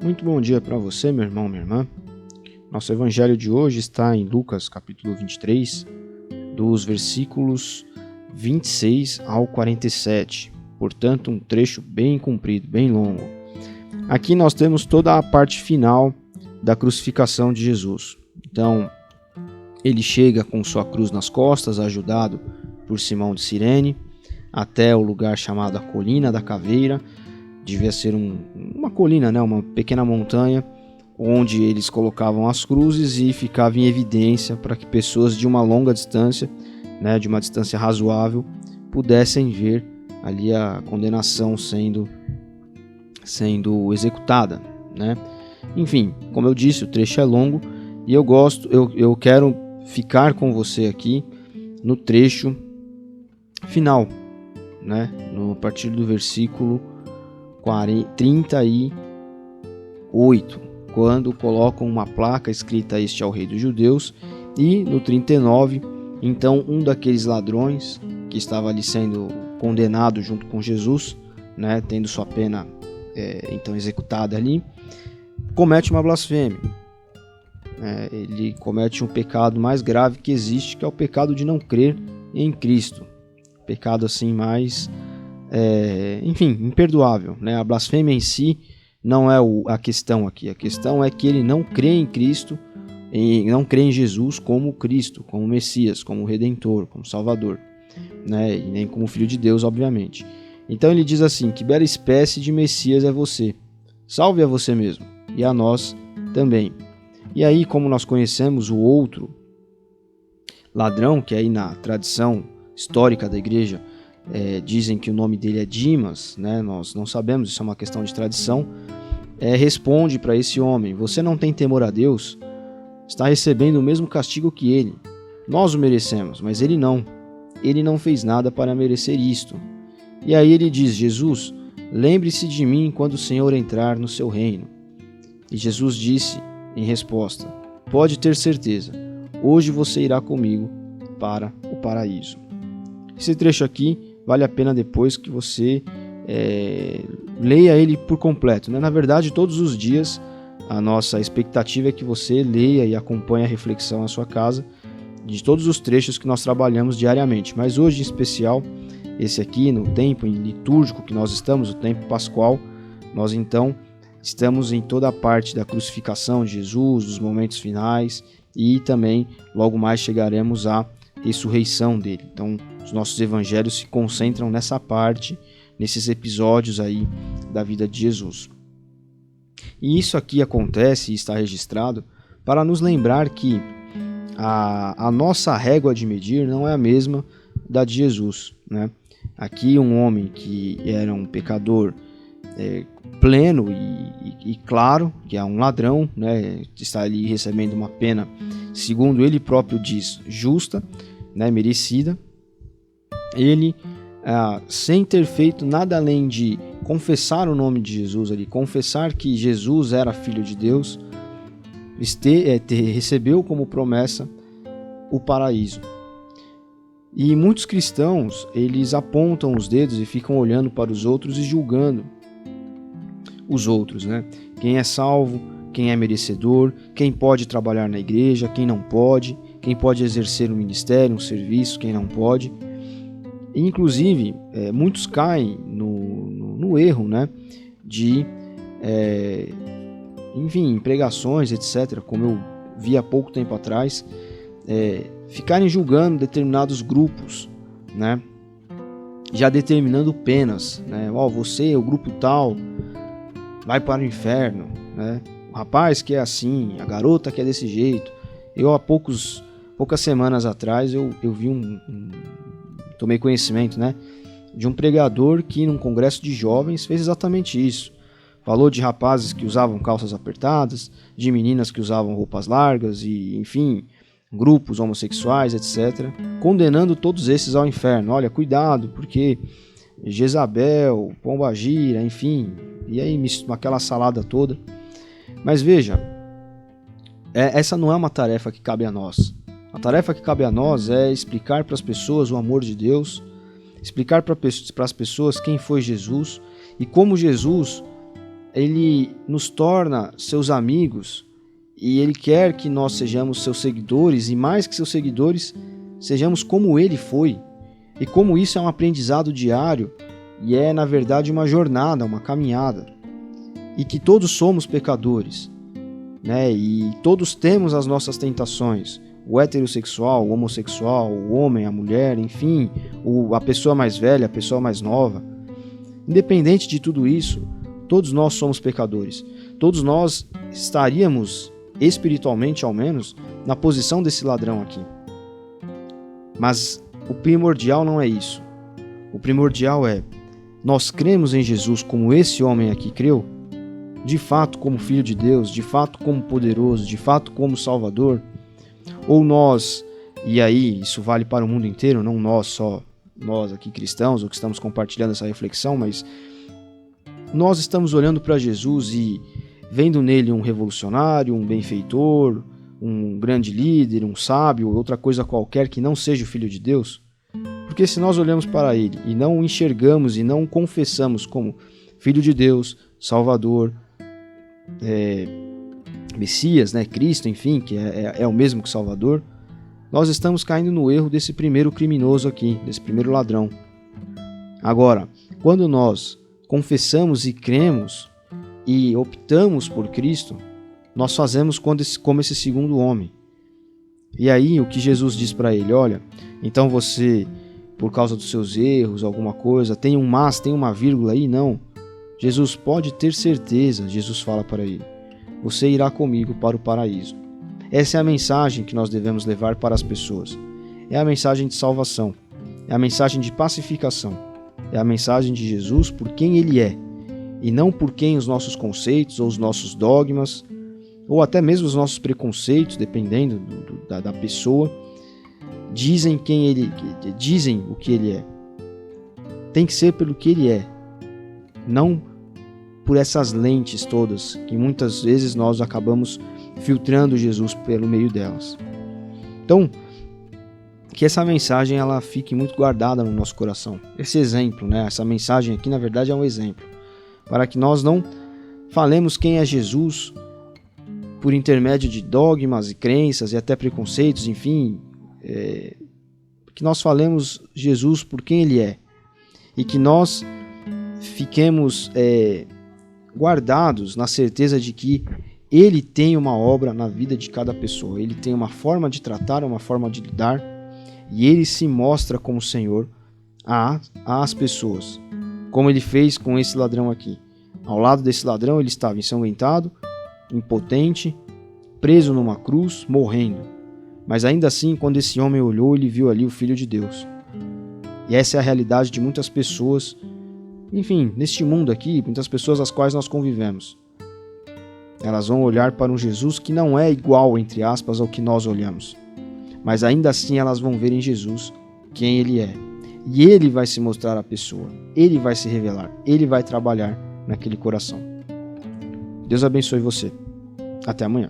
Muito bom dia para você, meu irmão, minha irmã. Nosso evangelho de hoje está em Lucas, capítulo 23, dos versículos 26 ao 47. Portanto, um trecho bem comprido, bem longo. Aqui nós temos toda a parte final da crucificação de Jesus. Então, ele chega com sua cruz nas costas, ajudado por Simão de Cirene, até o lugar chamado a Colina da Caveira. Devia ser uma colina, né? Uma pequena montanha, onde eles colocavam as cruzes e ficava em evidência para que pessoas de uma longa distância, né, de uma distância razoável, pudessem ver ali a condenação sendo executada, né? Enfim, como eu disse, o trecho é longo e eu quero ficar com você aqui no trecho final, né? A partir do versículo 38, quando colocam uma placa escrita "Este é o Rei dos Judeus", e no 39, então um daqueles ladrões que estava ali sendo condenado junto com Jesus, né, tendo sua pena então executada ali, comete uma blasfêmia. Ele comete um pecado mais grave que existe, que é o pecado de não crer em Cristo. Pecado assim mais, imperdoável, né? A blasfêmia em si não é a questão aqui. A questão é que ele não crê em Cristo, não crê em Jesus como Cristo, como Messias, como Redentor, como Salvador, né? E nem como Filho de Deus, obviamente. Então ele diz assim: que bela espécie de Messias é você, salve a você mesmo e a nós também. E aí, como nós conhecemos o outro ladrão, que aí na tradição histórica da igreja dizem que o nome dele é Dimas, né? Nós não sabemos, isso é uma questão de tradição, responde para esse homem: você não tem temor a Deus? Está recebendo o mesmo castigo que ele. Nós o merecemos, mas ele não fez nada para merecer isto. E aí ele diz: Jesus, lembre-se de mim quando o Senhor entrar no seu reino. E Jesus disse em resposta: pode ter certeza, hoje você irá comigo para o paraíso. Esse trecho aqui vale a pena depois que você leia ele por completo, né? Na verdade, todos os dias a nossa expectativa é que você leia e acompanhe a reflexão na sua casa de todos os trechos que nós trabalhamos diariamente. Mas hoje, em especial, esse aqui, no tempo litúrgico que nós estamos, o tempo pascual, nós então estamos em toda a parte da crucificação de Jesus, dos momentos finais, e também logo mais chegaremos à ressurreição dele. Então, os nossos evangelhos se concentram nessa parte, nesses episódios aí da vida de Jesus. E isso aqui acontece e está registrado para nos lembrar que a nossa régua de medir não é a mesma da de Jesus, né? Aqui um homem que era um pecador pleno e claro, que é um ladrão, né? Está ali recebendo uma pena, segundo ele próprio diz, justa, né? Merecida. Ele, sem ter feito nada além de confessar o nome de Jesus ali, confessar que Jesus era Filho de Deus, recebeu como promessa o paraíso. E muitos cristãos, eles apontam os dedos e ficam olhando para os outros e julgando os outros, né? Quem é salvo, quem é merecedor, quem pode trabalhar na igreja, quem não pode, quem pode exercer um ministério, um serviço, quem não pode. E, inclusive, muitos caem no erro, né? De, em pregações, etc., como eu vi há pouco tempo atrás, ficarem julgando determinados grupos, né? Já determinando penas, né? Você, o grupo tal, vai para o inferno, né? O rapaz que é assim, a garota que é desse jeito. Eu há poucas semanas atrás eu vi tomei conhecimento, né, de um pregador que num congresso de jovens fez exatamente isso. Falou de rapazes que usavam calças apertadas, de meninas que usavam roupas largas e, enfim, grupos homossexuais, etc., condenando todos esses ao inferno. Olha, cuidado, porque Jezabel, Pombagira, enfim, e aí aquela salada toda. Mas veja, essa não é uma tarefa que cabe a nós. A tarefa que cabe a nós é explicar para as pessoas o amor de Deus, explicar para as pessoas quem foi Jesus e como Jesus ele nos torna seus amigos e ele quer que nós sejamos seus seguidores e, mais que seus seguidores, sejamos como ele foi. E como isso é um aprendizado diário e é, na verdade, uma jornada, uma caminhada. E que todos somos pecadores, né? E todos temos as nossas tentações. O heterossexual, o homossexual, o homem, a mulher, enfim, a pessoa mais velha, a pessoa mais nova. Independente de tudo isso, todos nós somos pecadores. Todos nós estaríamos, espiritualmente ao menos, na posição desse ladrão aqui. Mas o primordial não é isso. O primordial é, nós cremos em Jesus como esse homem aqui creu, de fato como Filho de Deus, de fato como poderoso, de fato como Salvador, ou nós, e aí isso vale para o mundo inteiro, não só nós aqui cristãos, ou que estamos compartilhando essa reflexão, mas nós estamos olhando para Jesus e vendo nele um revolucionário, um benfeitor, um grande líder, um sábio, outra coisa qualquer que não seja o Filho de Deus. Porque se nós olhamos para ele e não o enxergamos e não o confessamos como Filho de Deus, Salvador, Messias, né, Cristo, enfim, que é o mesmo que Salvador, nós estamos caindo no erro desse primeiro criminoso aqui, desse primeiro ladrão. Agora, quando nós confessamos e cremos e optamos por Cristo, nós fazemos como esse segundo homem. E aí o que Jesus diz para ele, olha, então você, por causa dos seus erros, alguma coisa, tem um mas, tem uma vírgula aí? Não. Jesus pode ter certeza, Jesus fala para ele, você irá comigo para o paraíso. Essa é a mensagem que nós devemos levar para as pessoas. É a mensagem de salvação, é a mensagem de pacificação, é a mensagem de Jesus por quem ele é, e não por quem os nossos conceitos ou os nossos dogmas, ou até mesmo os nossos preconceitos, dependendo da pessoa, dizem o que ele é. Tem que ser pelo que ele é, não por essas lentes todas que muitas vezes nós acabamos filtrando Jesus pelo meio delas. Então, que essa mensagem ela fique muito guardada no nosso coração. Esse exemplo, né? Essa mensagem aqui na verdade é um exemplo para que nós não falemos quem é Jesus por intermédio de dogmas e crenças e até preconceitos, enfim, que nós falemos Jesus por quem ele é e que nós fiquemos guardados na certeza de que ele tem uma obra na vida de cada pessoa, ele tem uma forma de tratar, uma forma de lidar e ele se mostra como Senhor às pessoas, como ele fez com esse ladrão aqui. Ao lado desse ladrão ele estava ensanguentado, impotente, preso numa cruz, morrendo. Mas ainda assim, quando esse homem olhou, ele viu ali o Filho de Deus. E essa é a realidade de muitas pessoas, enfim, neste mundo aqui, muitas pessoas às quais nós convivemos. Elas vão olhar para um Jesus que não é igual, entre aspas, ao que nós olhamos. Mas ainda assim elas vão ver em Jesus quem ele é. E ele vai se mostrar à pessoa, ele vai se revelar, ele vai trabalhar naquele coração. Deus abençoe você. Até amanhã.